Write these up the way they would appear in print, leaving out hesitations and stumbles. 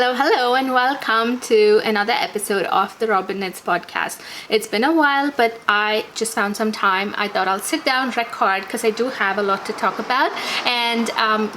Hello and welcome to another episode of the Rhobin Knits podcast. It's been a while, but I just found some time. I thought I'll sit down, record, because I do have a lot to talk about, and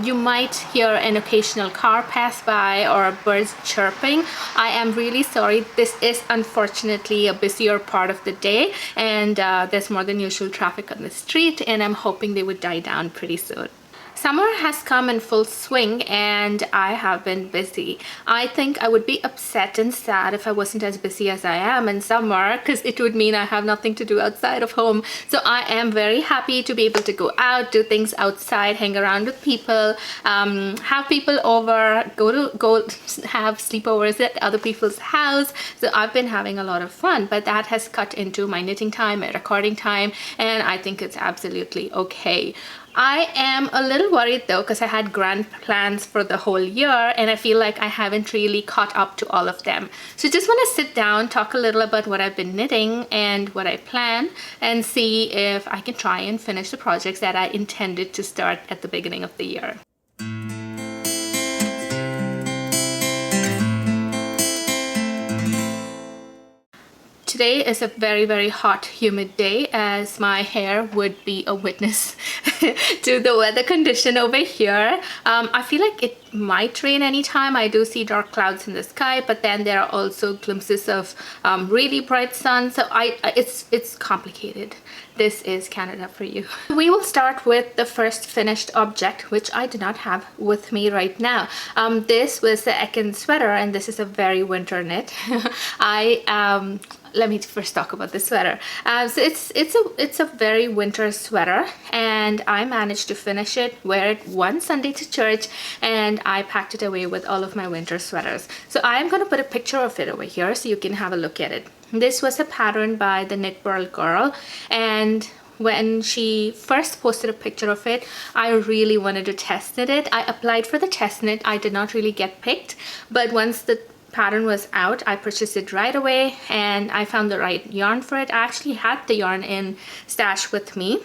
you might hear an occasional car pass by or birds chirping. I am really sorry. This is unfortunately a busier part of the day, and there's more than usual traffic on the street, and I'm hoping they would die down pretty soon. Summer has come in full swing and I have been busy. I think I would be upset and sad if I wasn't as busy as I am in summer, because it would mean I have nothing to do outside of home. So I am very happy to be able to go out, do things outside, hang around with people, have people over, go have sleepovers at other people's house. So I've been having a lot of fun, but that has cut into my knitting time, my recording time, and I think it's absolutely okay. I am a little worried though, because I had grand plans for the whole year and I feel like I haven't really caught up to all of them. So just want to sit down, talk a little about what I've been knitting and what I plan, and see if I can try and finish the projects that I intended to start at the beginning of the year. Today is a very hot, humid day, as my hair would be a witness to the weather condition over here. I feel like it might rain anytime. I do see dark clouds in the sky, but then there are also glimpses of really bright sun. So it's complicated. This is Canada for you. We will start with the first finished object, which I do not have with me right now. This was the Ekken Sweater, and this is a very winter knit. Let me first talk about the sweater. So it's a very winter sweater, and I managed to finish it, wear it one Sunday to church, and I packed it away with all of my winter sweaters. So I'm going to put a picture of it over here so you can have a look at it. This was a pattern by the Knit Purl girl, and when she first posted a picture of it, I really wanted to test knit it. I applied for the test knit. I did not really get picked, but once the pattern was out, I purchased it right away and I found the right yarn for it. I actually had the yarn in stash with me,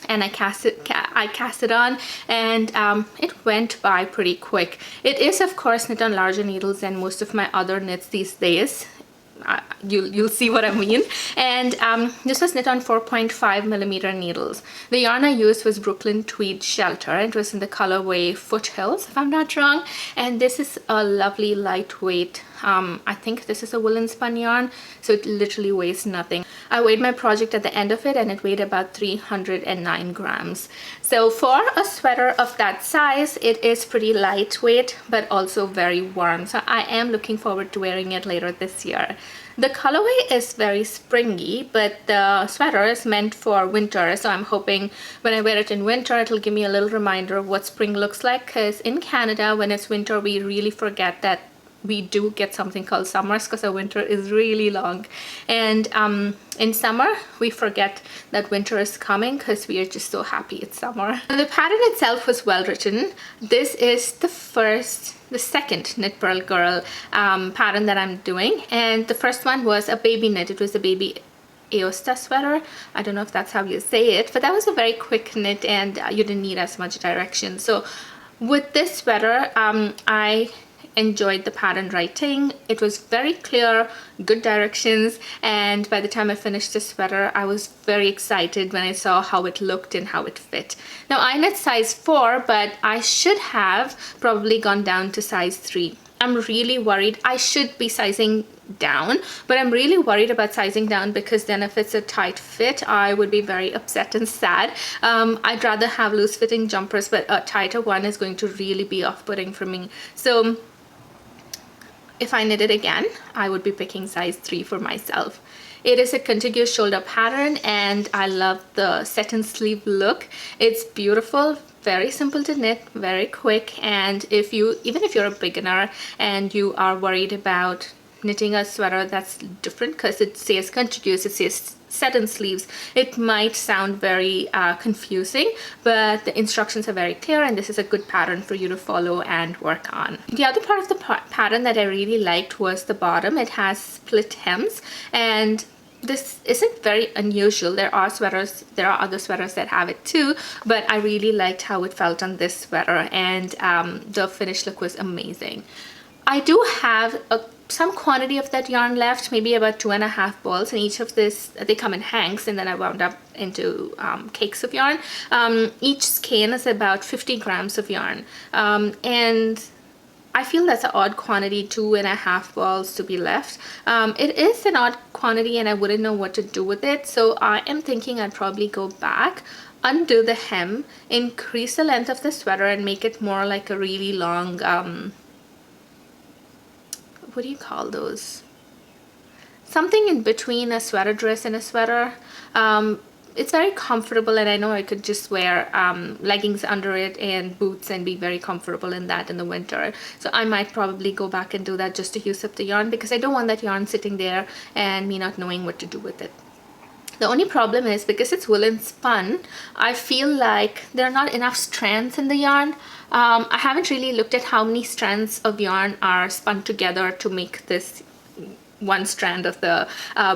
and I cast it on, and it went by pretty quick. It is of course knit on larger needles than most of my other knits these days. You'll see what I mean. And this was knit on 4.5mm needles. The yarn I used was Brooklyn Tweed Shelter. It was in the colorway Foothills, if I'm not wrong, and this is a lovely lightweight, I think this is a woolen spun yarn, so it literally weighs nothing. I weighed my project at the end of it and it weighed about 309 grams. So for a sweater of that size, it is pretty lightweight but also very warm. So I am looking forward to wearing it later this year. The colorway is very springy, but the sweater is meant for winter, so I'm hoping when I wear it in winter it'll give me a little reminder of what spring looks like, because in Canada when it's winter we really forget that we do get something called summers, because our winter is really long, and in summer we forget that winter is coming because we are just so happy it's summer. The pattern itself was well written. This is the second Knit Purl girl pattern that I'm doing, and the first one was a baby knit. It was a baby Aosta sweater. I don't know if that's how you say it, but that was a very quick knit and you didn't need as much direction. So with this sweater, I enjoyed the pattern writing. It was very clear, good directions, and by the time I finished the sweater I was very excited when I saw how it looked and how it fit. Now I knit size 4, but I should have probably gone down to size 3. I'm really worried. I should be sizing down, but I'm really worried about sizing down, because then if it's a tight fit I would be very upset and sad. I'd rather have loose fitting jumpers, but a tighter one is going to really be off-putting for me. So if I knit it again, I would be picking size 3 for myself. It is a contiguous shoulder pattern and I love the satin sleeve look. It's beautiful, very simple to knit, very quick, and even if you're a beginner and you are worried about knitting a sweater that's different because it says contiguous, it says satin sleeves, it might sound very confusing, but the instructions are very clear and this is a good pattern for you to follow and work on. The other part of the pattern that I really liked was the bottom. It has split hems, and this isn't very unusual. There are other sweaters that have it too, but I really liked how it felt on this sweater, and the finished look was amazing. I do have some quantity of that yarn left, maybe about 2.5 balls, and each of this, they come in hanks, and then I wound up into cakes of yarn. Each skein is about 50 grams of yarn, and I feel that's an odd quantity, 2.5 balls to be left. It is an odd quantity and I wouldn't know what to do with it, so I am thinking I'd probably go back, undo the hem, increase the length of the sweater, and make it more like a really long, what do you call those? Something in between a sweater dress and a sweater. It's very comfortable, and I know I could just wear leggings under it and boots and be very comfortable in that in the winter. So I might probably go back and do that just to use up the yarn, because I don't want that yarn sitting there and me not knowing what to do with it. The only problem is, because it's woolen spun, I feel like there are not enough strands in the yarn. I haven't really looked at how many strands of yarn are spun together to make this one strand of the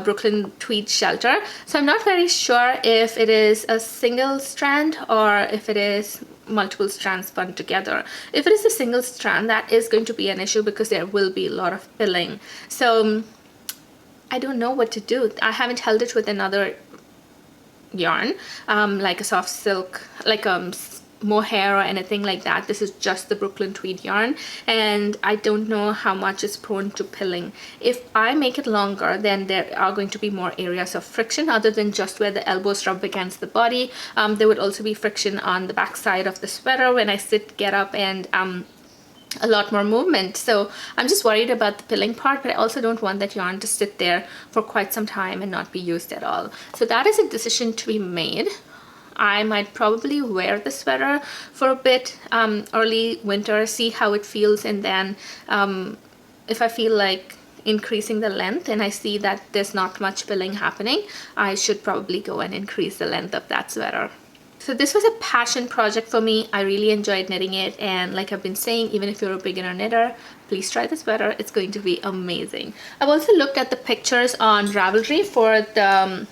Brooklyn tweed shelter. So I'm not very sure if it is a single strand or if it is multiple strands spun together. If it is a single strand, that is going to be an issue because there will be a lot of pilling. So I don't know what to do. I haven't held it with another yarn, like a soft silk, like mohair or anything like that. This is just the Brooklyn tweed yarn, and I don't know how much is prone to pilling. If I make it longer, then there are going to be more areas of friction other than just where the elbows rub against the body. There would also be friction on the back side of the sweater when I sit, get up, and a lot more movement. So I'm just worried about the pilling part, but I also don't want that yarn to sit there for quite some time and not be used at all. So that is a decision to be made. I might probably wear the sweater for a bit, early winter, see how it feels, and then if I feel like increasing the length and I see that there's not much pilling happening, I should probably go and increase the length of that sweater. So this was a passion project for me. I really enjoyed knitting it, and like I've been saying, even if you're a beginner knitter, please try the sweater. It's going to be amazing. I've also looked at the pictures on Ravelry for the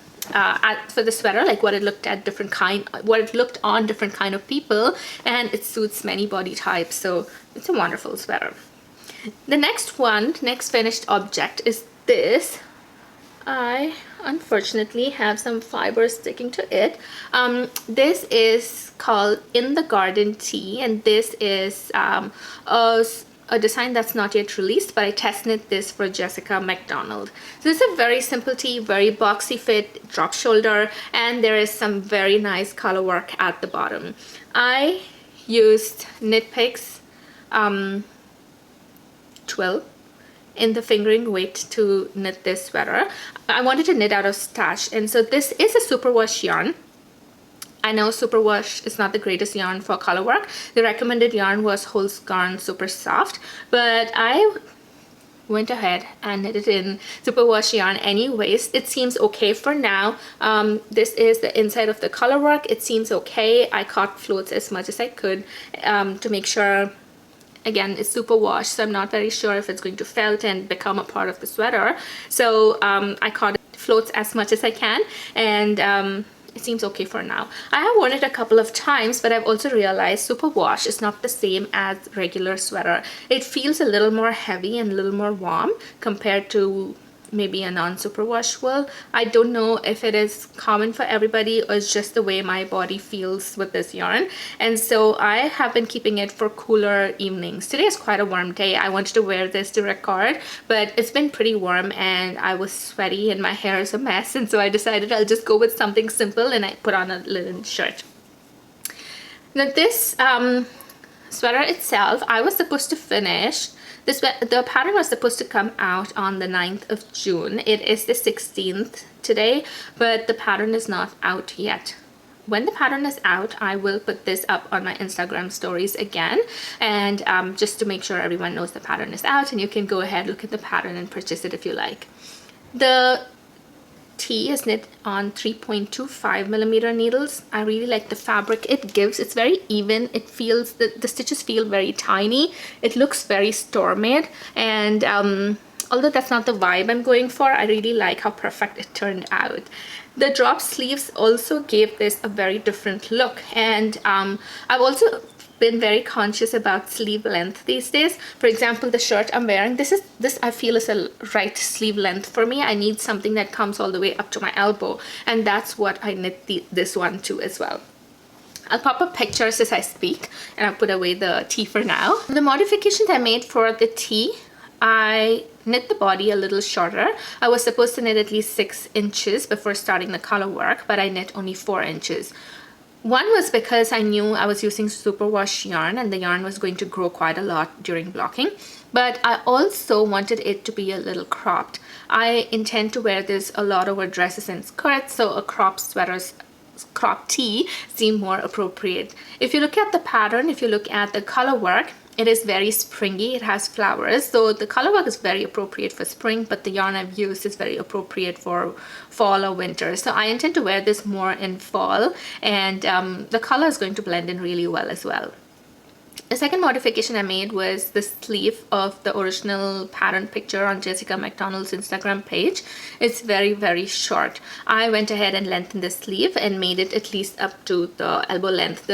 sweater, like what it looked on different kind of people, and it suits many body types, so it's a wonderful sweater. The next finished object is this. I unfortunately have some fibers sticking to it. This is called In the Garden Tee, and this is a design that's not yet released, but I test knit this for Jessica McDonald. So this is a very simple tee, very boxy fit, drop shoulder, and there is some very nice color work at the bottom. I used Knit Picks Twill in the fingering weight to knit this sweater. I wanted to knit out of stash, and so this is a superwash yarn. I know superwash is not the greatest yarn for color work. The recommended yarn was Sandnes Garn Super Soft, but I went ahead and knit it in superwash yarn anyways. It seems okay for now. This is the inside of the color work. It seems okay. I caught floats as much as I could to make sure. Again, it's superwash, so I'm not very sure if it's going to felt and become a part of the sweater. So I caught floats as much as I can, and it seems okay for now. I have worn it a couple of times, but I've also realized superwash is not the same as regular sweater. It feels a little more heavy and a little more warm compared to maybe a non-superwash wool. I don't know if it is common for everybody or it's just the way my body feels with this yarn, and so I have been keeping it for cooler evenings. Today is quite a warm day. I wanted to wear this to record, but it's been pretty warm and I was sweaty and my hair is a mess, and so I decided I'll just go with something simple, and I put on a linen shirt. Now this sweater itself, I was supposed to finish the pattern was supposed to come out on the 9th of June. It is the 16th today, but the pattern is not out yet. When the pattern is out, I will put this up on my Instagram stories again, and just to make sure everyone knows the pattern is out, and you can go ahead, look at the pattern and purchase it if you like. The tee is knit on 3.25 millimeter needles. I really like the fabric it gives. It's very even. It feels, the stitches feel very tiny. It looks very store-made, and although that's not the vibe I'm going for, I really like how perfect it turned out. The drop sleeves also gave this a very different look, and I've also been very conscious about sleeve length these days. For example, the shirt I'm wearing, this I feel is a right sleeve length for me. I need something that comes all the way up to my elbow, and that's what I knit this one to as well. I'll pop up pictures as I speak, and I'll put away the tee for now. The modifications I made for the tee, I knit the body a little shorter. I was supposed to knit at least 6 inches before starting the color work, but I knit only 4 inches. One was because I knew I was using superwash yarn and the yarn was going to grow quite a lot during blocking, but I also wanted it to be a little cropped. I intend to wear this a lot over dresses and skirts, so a crop tee seemed more appropriate. If you look at the pattern, if you look at the color work, it is very springy. It has flowers, so the color work is very appropriate for spring, but the yarn I've used is very appropriate for fall or winter. So I intend to wear this more in fall, and the color is going to blend in really well as well. The second modification I made was the sleeve of the original pattern picture on Jessica McDonald's Instagram page. It's very, very short. I went ahead and lengthened the sleeve and made it at least up to the elbow length.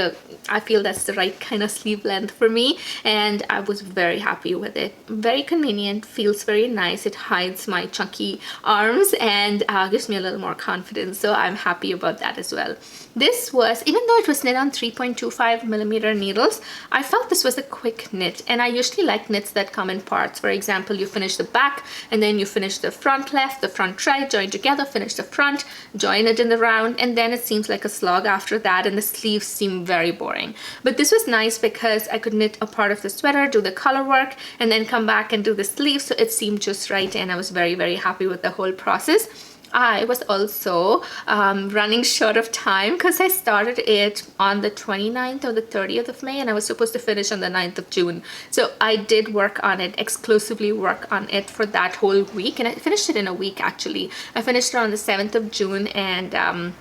I feel that's the right kind of sleeve length for me, and I was very happy with it. Very convenient, feels very nice. It hides my chunky arms and gives me a little more confidence, so I'm happy about that as well. This was, even though it was knit on 3.25mm needles, I felt this was a quick knit, and I usually like knits that come in parts. For example, you finish the back and then you finish the front left, the front right, join together, finish the front, join it in the round, and then it seems like a slog after that, and the sleeves seem very boring. But this was nice because I could knit a part of the sweater, do the color work, and then come back and do the sleeves, so it seemed just right, and I was very, very happy with the whole process. I was also running short of time because I started it on the 29th or the 30th of May, and I was supposed to finish on the 9th of June. So I did work on it, exclusively work on it for that whole week, and I finished it in a week actually. I finished it on the 7th of June and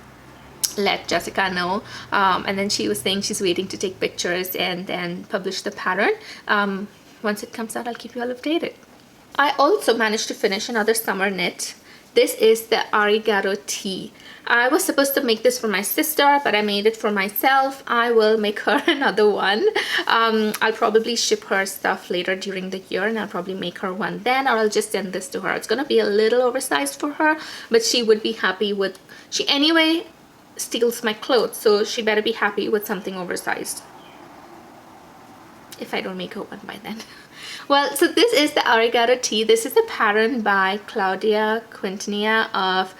let Jessica know, and then she was saying she's waiting to take pictures and then publish the pattern. Once it comes out, I'll keep you all updated. I also managed to finish another summer knit. This is the Arigatto Tee. I was supposed to make this for my sister, but I made it for myself. I will make her another one. I'll probably ship her stuff later during the year, and I'll probably make her one then, or I'll just send this to her. It's gonna be a little oversized for her, but she would be happy with, she anyway steals my clothes, so she better be happy with something oversized. If I don't make her one by then. Well, so this is the Arigatto Tee. This is a pattern by Claudia Quintanilla of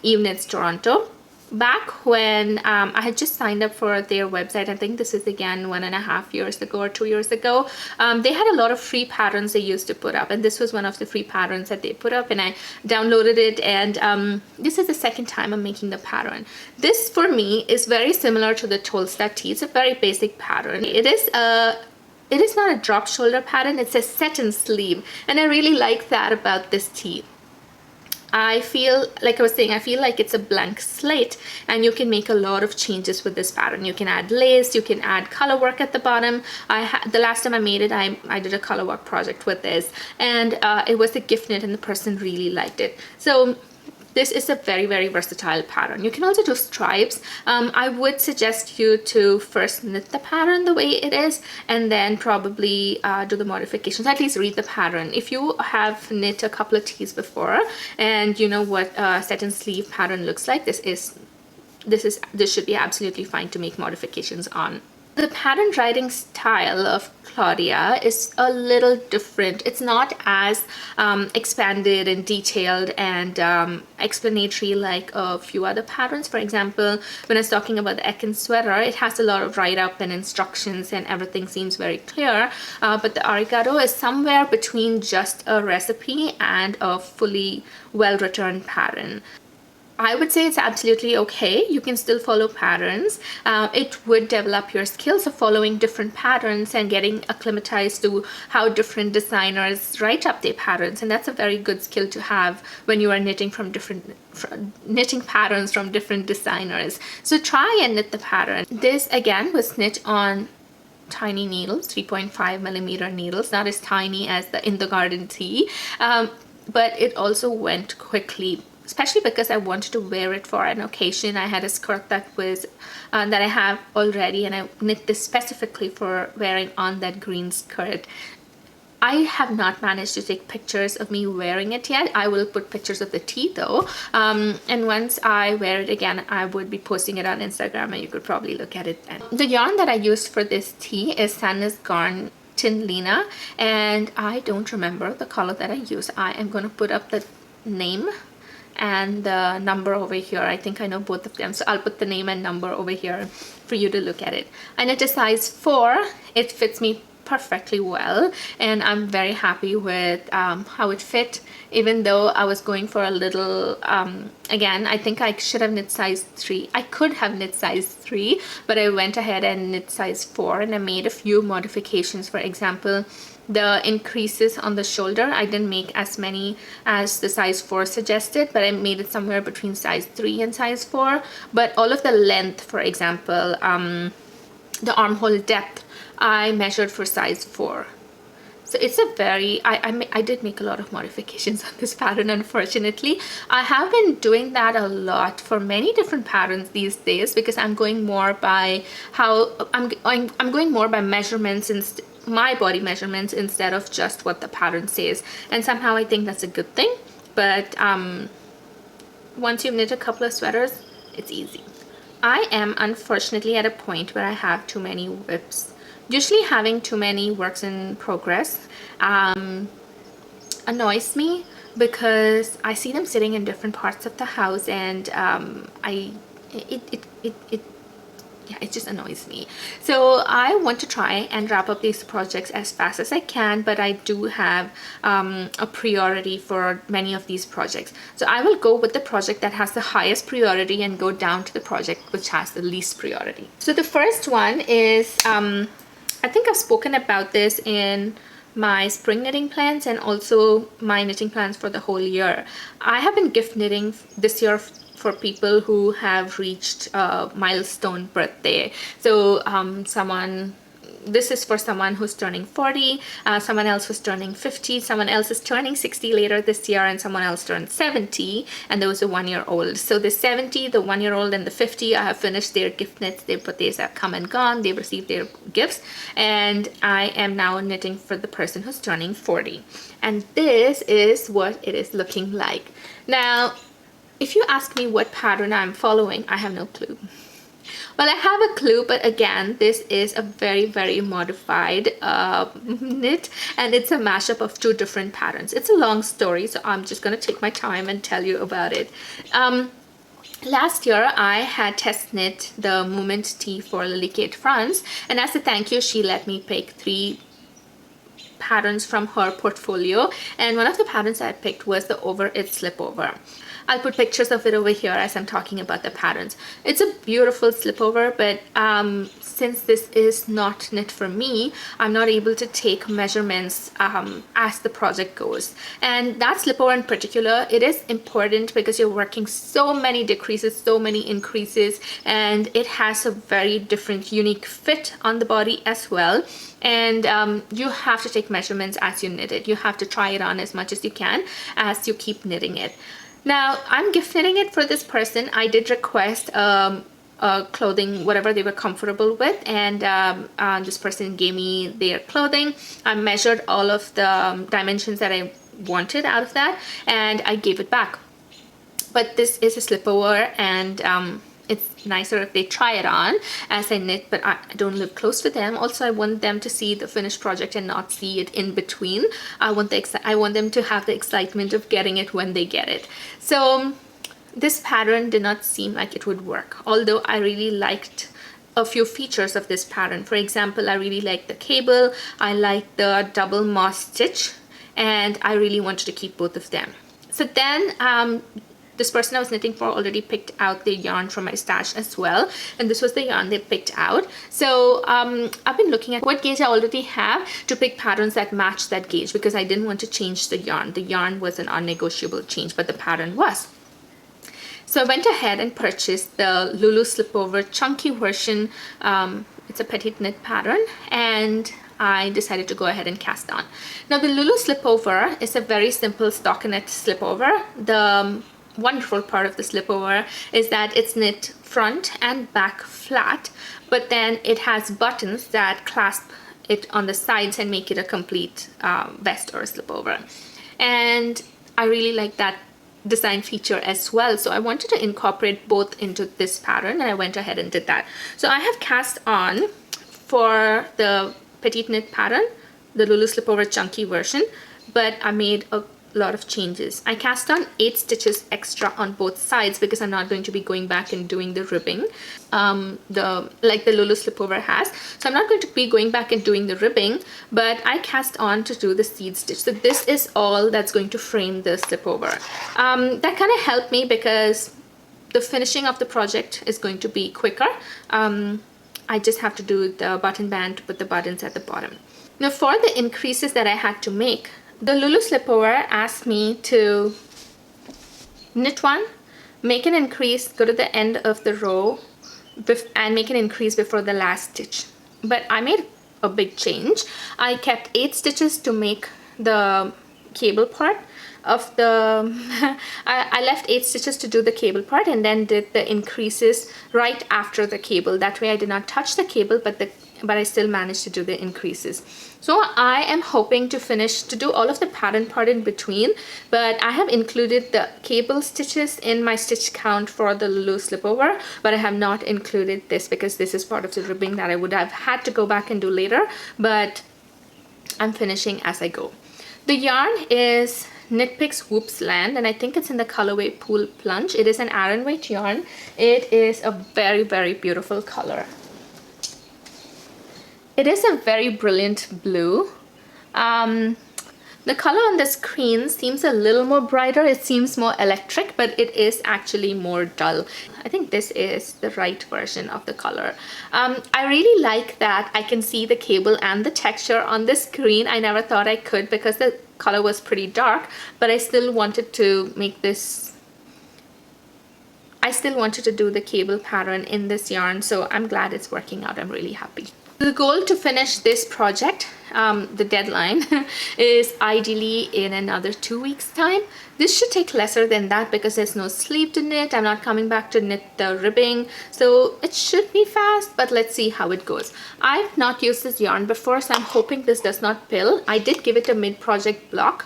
Eve Knits Toronto. Back when I had just signed up for their website, I think this is again 1.5 years ago or 2 years ago, they had a lot of free patterns they used to put up, and this was one of the free patterns that they put up, and I downloaded it, and this is the second time I'm making the pattern. This for me is very similar to the Tolsta Tee. It's a very basic pattern. It is not a drop shoulder pattern, it's a satin sleeve, and I really like that about this tee. I feel, like I was saying, I feel like it's a blank slate, and you can make a lot of changes with this pattern. You can add lace, you can add color work at the bottom. The last time I made it, I did a color work project with this, and it was a gift knit, and the person really liked it. So this is a very, very versatile pattern. You can also do stripes. I would suggest you to first knit the pattern the way it is, and then probably do the modifications. At least read the pattern. If you have knit a couple of tees before and you know what a satin sleeve pattern looks like, this should be absolutely fine to make modifications on. The pattern writing style of Claudia is a little different. It's not as expanded and detailed and explanatory like a few other patterns. For example, when I was talking about the Ekken Sweater, it has a lot of write-up and instructions and everything seems very clear. But the Arigatto is somewhere between just a recipe and a fully well-written pattern. I would say it's absolutely okay. You can still follow patterns. It would develop your skills of following different patterns and getting acclimatized to how different designers write up their patterns, and that's a very good skill to have when you are knitting knitting patterns from different designers. So try and knit the pattern. This again was knit on tiny needles, 3.5mm needles, not as tiny as the In the Garden Tee, but it also went quickly. especially because I wanted to wear it for an occasion. I had a skirt that was that I have already, and I knit this specifically for wearing on that green skirt. I have not managed to take pictures of me wearing it yet. I will put pictures of the tee though, and once I wear it again, I would be posting it on Instagram, and you could probably look at it then. The yarn that I used for this tee is Sandnes Garn Tynn Lina, and I don't remember the color that I used. I am going to put up the name and the number over here. I think I know both of them, so I'll put the name and number over here for you to look at it. I knit a size 4. It fits me perfectly well, and I'm very happy with how it fit, even though I was going for a little again, I think I should have knit size 3. I could have knit size 3, but I went ahead and knit size 4, and I made a few modifications. For example, the increases on the shoulder, I didn't make as many as the size 4 suggested, but I made it somewhere between size 3 and size 4. But all of the length, for example, the armhole depth, I measured for size 4. So it's a very, I did make a lot of modifications on this pattern, unfortunately. I have been doing that a lot for many different patterns these days, because I'm going more by how, I'm going more by measurements and my body measurements instead of just what the pattern says, and somehow I think that's a good thing. But once you've knit a couple of sweaters, it's easy. I am unfortunately at a point where I have too many WIPS. Usually having too many works in progress annoys me, because I see them sitting in different parts of the house, and it just annoys me. So I want to try and wrap up these projects as fast as I can, but I do have a priority for many of these projects. So I will go with the project that has the highest priority and go down to the project which has the least priority. So the first one is, I think I've spoken about this in my spring knitting plans and also my knitting plans for the whole year. I have been gift knitting this year for people who have reached a milestone birthday. So this is for someone who's turning 40, someone else was turning 50, someone else is turning 60 later this year, and someone else turned 70, and there was a 1-year-old. So the 70, the 1-year-old, and the 50, I have finished their gift knits. Their birthdays have come and gone. They've received their gifts, and I am now knitting for the person who's turning 40. And this is what it is looking like. Now, if you ask me what pattern I'm following, I have no clue. Well, I have a clue, but again, this is a very, very modified knit, and it's a mashup of 2 different patterns. It's a long story, so I'm just going to take my time and tell you about it. Last year, I had test knit the Movement Tee for Lily Kate France, and as a thank you, she let me pick 3 patterns from her portfolio, and one of the patterns I picked was the Over It Slipover. I'll put pictures of it over here as I'm talking about the patterns. It's a beautiful slipover, but since this is not knit for me, I'm not able to take measurements as the project goes. And that slipover in particular, it is important because you're working so many decreases, so many increases, and it has a very different, unique fit on the body as well. And you have to take measurements as you knit it. You have to try it on as much as you can as you keep knitting it. Now, I'm gift knitting it for this person. I did request clothing, whatever they were comfortable with, and this person gave me their clothing. I measured all of the dimensions that I wanted out of that, and I gave it back. But this is a slipover, and it's nicer if they try it on as I knit, but I don't live close to them. Also, I want them to see the finished project and not see it in between. I want them to have the excitement of getting it when they get it. So this pattern did not seem like it would work, although I really liked a few features of this pattern. For example, I really like the cable, I like the double moss stitch, and I really wanted to keep both of them. So then this person I was knitting for already picked out the yarn from my stash as well, and this was the yarn they picked out. So I've been looking at what gauge I already have to pick patterns that match that gauge, because I didn't want to change the yarn. The yarn was an unnegotiable change, but the pattern was. So I went ahead and purchased the Lulu Slipover chunky version. It's a petite knit pattern, and I decided to go ahead and cast on. Now the Lulu Slipover is a very simple stockinette slipover. The wonderful part of the slipover is that it's knit front and back flat, but then it has buttons that clasp it on the sides and make it a complete vest or a slipover. And I really like that design feature as well, so I wanted to incorporate both into this pattern, and I went ahead and did that. So I have cast on for the petite knit pattern, the Lulu slipover chunky version, but I made a lot of changes. I cast on 8 stitches extra on both sides because I'm not going to be going back and doing the ribbing like the Lulu slipover has. So I'm not going to be going back and doing the ribbing, but I cast on to do the seed stitch. So this is all that's going to frame the slipover. That kind of helped me because the finishing of the project is going to be quicker. I just have to do the button band to put the buttons at the bottom. Now for the increases that I had to make, the Lulu slipover asked me to knit one, make an increase, go to the end of the row, and make an increase before the last stitch. But I made a big change. I kept 8 stitches to make the cable part of the I left 8 stitches to do the cable part, and then did the increases right after the cable. That way I did not touch the cable, but I still managed to do the increases. So I am hoping to do all of the pattern part in between, but I have included the cable stitches in my stitch count for the Lulu slipover, but I have not included this because this is part of the ribbing that I would have had to go back and do later, but I'm finishing as I go. The yarn is Knit Picks Whoopsland, and I think it's in the colorway Pool Plunge. It is an Aran weight yarn. It is a very, very beautiful color. It is a very brilliant blue. The color on the screen seems a little more brighter. It seems more electric, but it is actually more dull. I think this is the right version of the color. I really like that I can see the cable and the texture on the screen. I never thought I could because the color was pretty dark, but I still wanted to make this. I still wanted to do the cable pattern in this yarn, so I'm glad it's working out. I'm really happy. The goal to finish this project, the deadline, is ideally in another 2 weeks time. This should take lesser than that because there's no sleeve to knit. I'm not coming back to knit the ribbing, so it should be fast, but let's see how it goes. I've not used this yarn before, so I'm hoping this does not pill. I did give it a mid-project block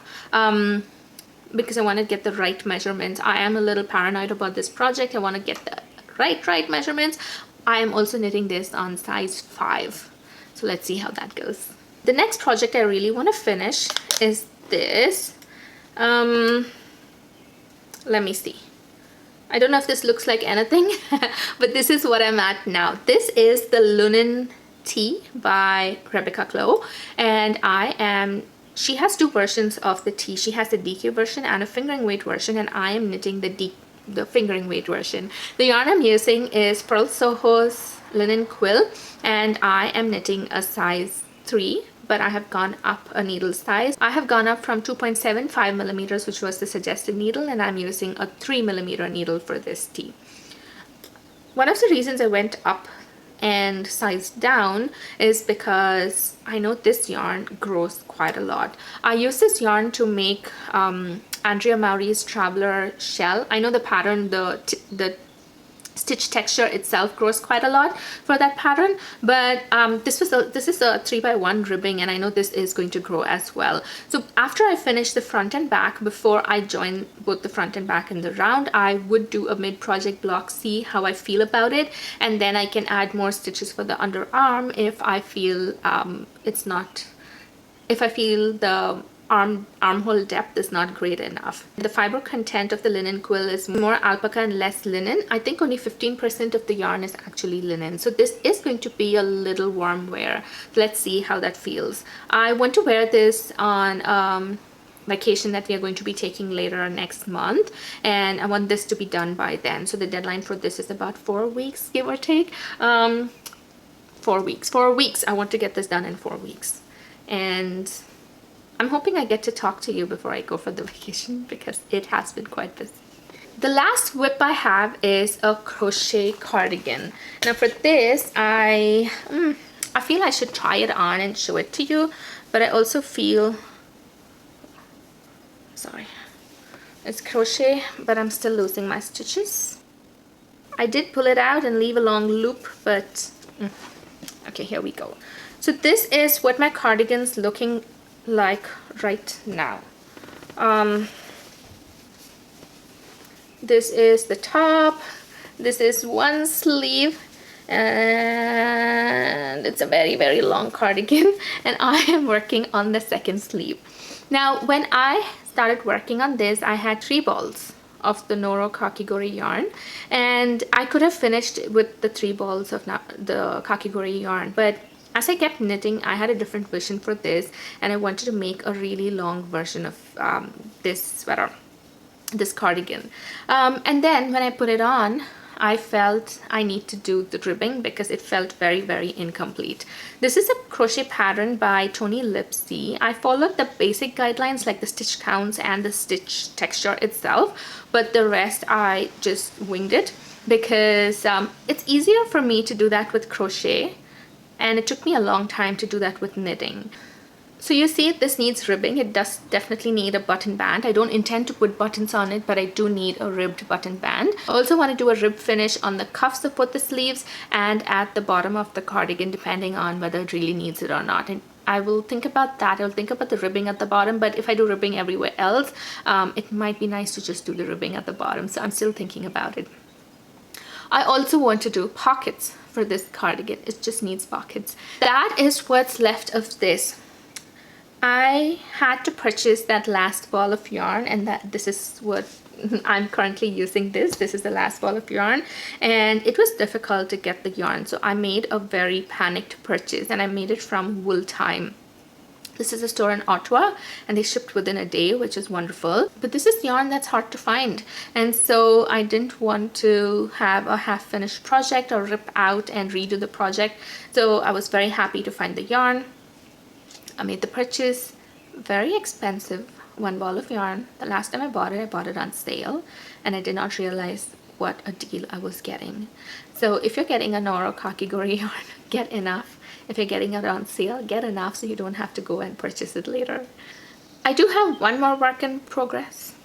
because I want to get the right measurements. I am a little paranoid about this project. I want to get the right measurements. I am also knitting this on size 5, so let's see how that goes. The next project I really want to finish is this. Let me see. I don't know if this looks like anything, but this is what I'm at now. This is the Lunan Tee by Rebecca Clow, and she has 2 versions of the tee. She has the DK version and a fingering weight version, and I am knitting the fingering weight version. The yarn I'm using is Purl Soho Linen Quill, and I am knitting a size 3, but I have gone up a needle size. I have gone up from 2.75 millimeters, which was the suggested needle, and I'm using a 3 millimeter needle for this tee. One of the reasons I went up and sized down is because I know this yarn grows quite a lot. I use this yarn to make Andrea Maury's Traveler shell. I know the pattern, the stitch texture itself grows quite a lot for that pattern, but this is a 3x1 ribbing, and I know this is going to grow as well. So after I finish the front and back, before I join both the front and back in the round, I would do a mid-project block, see how I feel about it, and then I can add more stitches for the underarm if I feel the armhole depth is not great enough. The fiber content of the linen quill is more alpaca and less linen. I think only 15% of the yarn is actually linen, so this is going to be a little warm wear. Let's see how that feels. I want to wear this on vacation that we are going to be taking later next month, and I want this to be done by then. So the deadline for this is about 4 weeks, give or take. 4 weeks. I want to get this done in 4 weeks, and I'm hoping I get to talk to you before I go for the vacation because it has been quite busy. The last WIP I have is a crochet cardigan. Now for this, I feel I should try it on and show it to you, but I also feel, It's crochet, but I'm still losing my stitches. I did pull it out and leave a long loop, but okay, here we go. So this is what my cardigan's looking like right now. This is the top. This is one sleeve, and it's a very, very long cardigan, and I am working on the second sleeve. Now, when I started working on this, I had 3 balls of the Noro Kakigori yarn, and I could have finished with the 3 balls of the Kakigori yarn, but as I kept knitting, I had a different vision for this, and I wanted to make a really long version of this sweater, this cardigan. And then when I put it on, I felt I need to do the ribbing because it felt very, very incomplete. This is a crochet pattern by Tony Lipsy. I followed the basic guidelines like the stitch counts and the stitch texture itself, but the rest I just winged it because it's easier for me to do that with crochet, and it took me a long time to do that with knitting. So you see, this needs ribbing. It does definitely need a button band. I don't intend to put buttons on it, but I do need a ribbed button band. I also want to do a rib finish on the cuffs of both the sleeves and at the bottom of the cardigan, depending on whether it really needs it or not. And I will think about that. I'll think about the ribbing at the bottom, but if I do ribbing everywhere else, it might be nice to just do the ribbing at the bottom. So I'm still thinking about it. I also want to do pockets for this cardigan. It just needs pockets. That is what's left of this. I had to purchase that last ball of yarn, and this is what I'm currently using. This is the last ball of yarn, and it was difficult to get the yarn, so I made a very panicked purchase, and I made it from Wool Time. This is a store in Ottawa, and they shipped within a day, which is wonderful. But this is yarn that's hard to find, and so I didn't want to have a half-finished project or rip out and redo the project, so I was very happy to find the yarn. I made the purchase. Very expensive, 1 ball of yarn. The last time I bought it on sale, and I did not realize what a deal I was getting. So if you're getting a Noro Kakigori yarn, get enough. If you're getting it on sale, get enough so you don't have to go and purchase it later. I do have one more work in progress,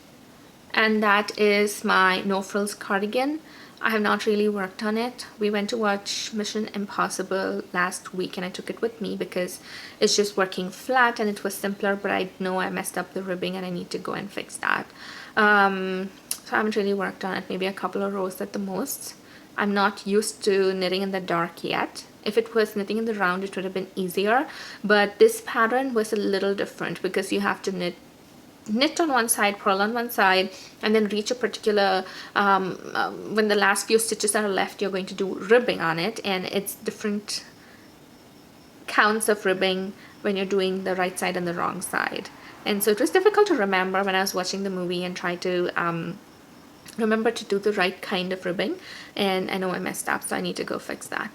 and that is my no frills cardigan. I have not really worked on it. We went to watch Mission Impossible last week, and I took it with me because it's just working flat and it was simpler, but I know I messed up the ribbing and I need to go and fix that. So I haven't really worked on it, maybe a couple of rows at the most. I'm not used to knitting in the dark yet. If it was knitting in the round, it would have been easier, but this pattern was a little different because you have to knit on one side, purl on one side, and then reach a particular when the last few stitches are left, you're going to do ribbing on it, and it's different counts of ribbing when you're doing the right side and the wrong side. And so it was difficult to remember when I was watching the movie and try to remember to do the right kind of ribbing, and I know I messed up, so I need to go fix that.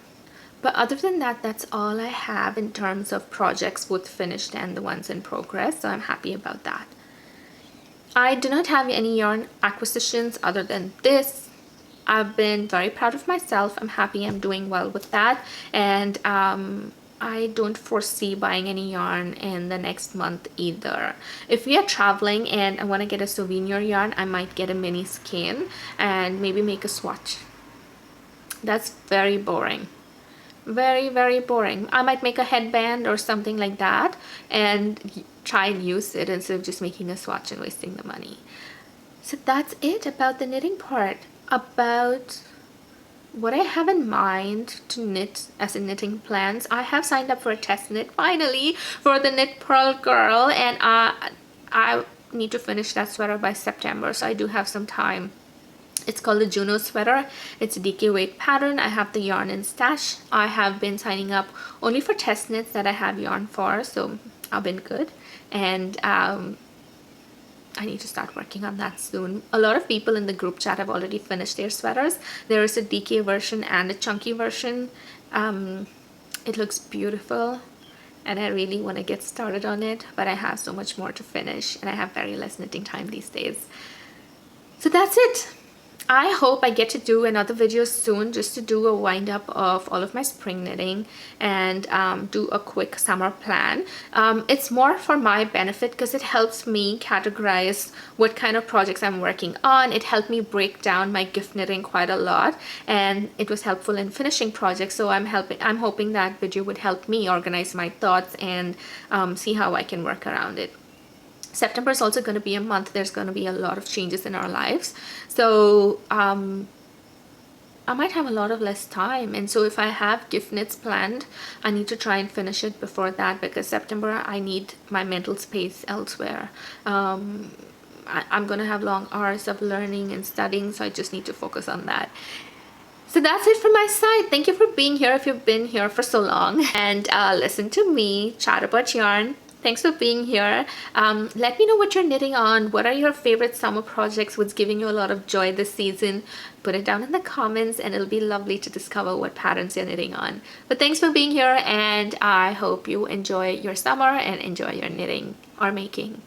But other than that, that's all I have in terms of projects, both finished and the ones in progress, so I'm happy about that. I do not have any yarn acquisitions other than this. I've been very proud of myself. I'm happy I'm doing well with that, and I don't foresee buying any yarn in the next month either. If we are traveling and I want to get a souvenir yarn, I might get a mini skein and maybe make a swatch. That's very boring. Very, very boring. I might make a headband or something like that and try and use it instead of just making a swatch and wasting the money. So that's it about the knitting part. About what I have in mind to knit as in knitting plans, I have signed up for a test knit finally for the Knit Purl Girl, and I need to finish that sweater by September, so I do have some time. It's called the Juno sweater. It's a DK weight pattern. I have the yarn in stash. I have been signing up only for test knits that I have yarn for, so I've been good, and I need to start working on that soon. A lot of people in the group chat have already finished their sweaters. There is a DK version and a chunky version. It looks beautiful, and I really want to get started on it, but I have so much more to finish, and I have very less knitting time these days. So that's it. I hope I get to do another video soon, just to do a wind up of all of my spring knitting and do a quick summer plan. It's more for my benefit because it helps me categorize what kind of projects I'm working on. It helped me break down my gift knitting quite a lot, and it was helpful in finishing projects. So I'm hoping that video would help me organize my thoughts and see how I can work around it. September is also going to be a month. There's going to be a lot of changes in our lives. So I might have a lot of less time. And so if I have gift knits planned, I need to try and finish it before that, because September I need my mental space elsewhere. I'm going to have long hours of learning and studying, so I just need to focus on that. So that's it from my side. Thank you for being here if you've been here for so long and listen to me chat about yarn. Thanks for being here. Let me know what you're knitting on. What are your favorite summer projects? What's giving you a lot of joy this season? Put it down in the comments and it'll be lovely to discover what patterns you're knitting on. But thanks for being here, and I hope you enjoy your summer and enjoy your knitting or making.